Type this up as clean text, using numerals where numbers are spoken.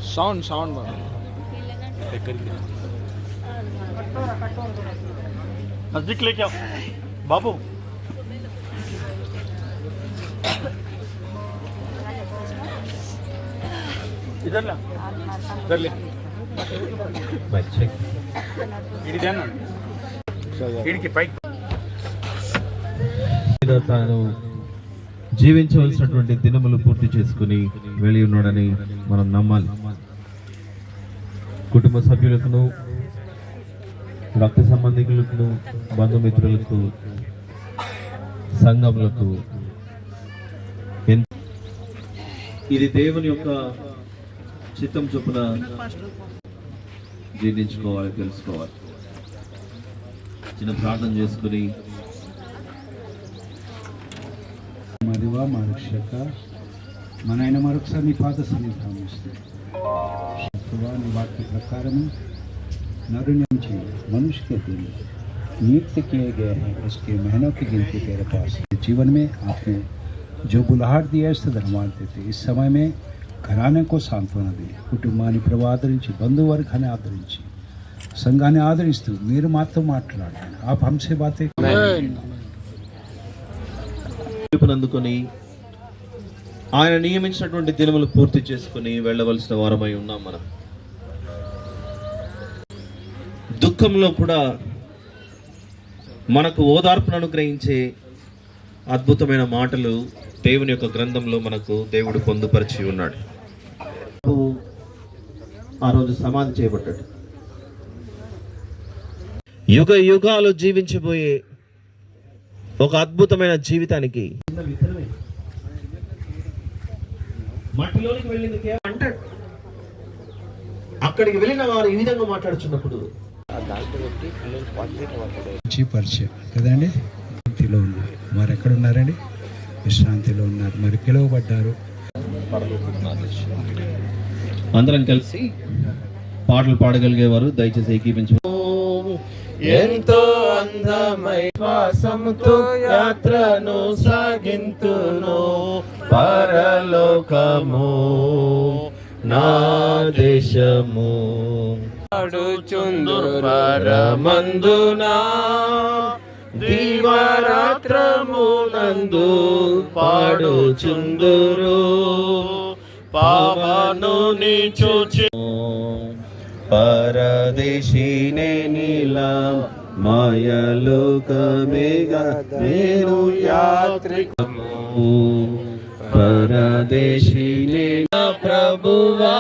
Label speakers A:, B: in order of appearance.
A: Sound
B: नजदीक लेके आओ बाबू। इधर ले
C: తాను జీవించవలసినటువంటి దినములు పూర్తి చేసుకుని వెళ్ళి ఉన్నాడని మనం నమ్మాలి. కుటుంబ సభ్యులకు, రక్త సంబంధికులకు, బంధుమిత్రులకు, సంఘములకు ఇది దేవుని యొక్క చిత్తం చొప్పున జీర్ణించుకోవాలి, తెలుసుకోవాలి. చిన్న ప్రార్థన చేసుకుని
D: మదివా మా రక్షక మనైన మరొకసారి నీ పాద సన్నిధానం ఇస్తుంది. నీ వాక్య ప్రకారం नर నుంచి मनुष्य के दिन नियुक्त किए गए हैं, उसके महीनों की गिनती तेरे पास है. जीवन में आपने जो बुलाहट दिया इससे धन्यवाद देते. इस समय में घराने को सांत्वना दी, కుటుంబాన్ని ప్రభు ఆదరించి, బంధువర్గాన్ని ఆదరించి, సంఘాన్ని ఆదరిస్తూ మీరు మాతో మాట్లాడండి. आप हमसे बातें
C: అందుకొని ఆయన నియమించినటువంటి దినములు పూర్తి చేసుకుని వెళ్ళవలసిన వారమై ఉన్నాం. మనం దుఃఖంలో కూడా మనకు ఓదార్పును అనుగ్రహించే అద్భుతమైన మాటలు దేవుని యొక్క గ్రంథంలో మనకు దేవుడు పొందుపరిచి ఉన్నాడు. ఆ రోజు సమాధి చేయబడ్డాడు. యుగ యుగాలు జీవించబోయే ఒక అద్భుతమైన జీవితానికి మట్టిలోనికి వెళ్ళింది అంటాడు. అక్కడికి వెళ్ళిన వారు ఈ విధంగా మాట్లాడుచున్నప్పుడు
D: పరిచయం కదండి. విశ్రాంతిలో ఉన్నారు. మరి ఎక్కడ ఉన్నారండి? విశ్రాంతిలో ఉన్నారు. మరి పిలువబడ్డారు.
C: అందరం కలిసి పాటలు పాడగలిగేవారు దయచేసి ఏకీపించు.
A: ఎంతో అందమై శ్వాసముతో యాత్రను సాగింతును, పరలోకము నా దేశము పాడుచుందురు పరమందునా, దివారాత్రమునందు పాడుచుందురు, పావనుని చూచి పరదేశీనే నీలా మాయలోకమేగా నేను యాత్రికము, పరదేశీనే ప్రభువా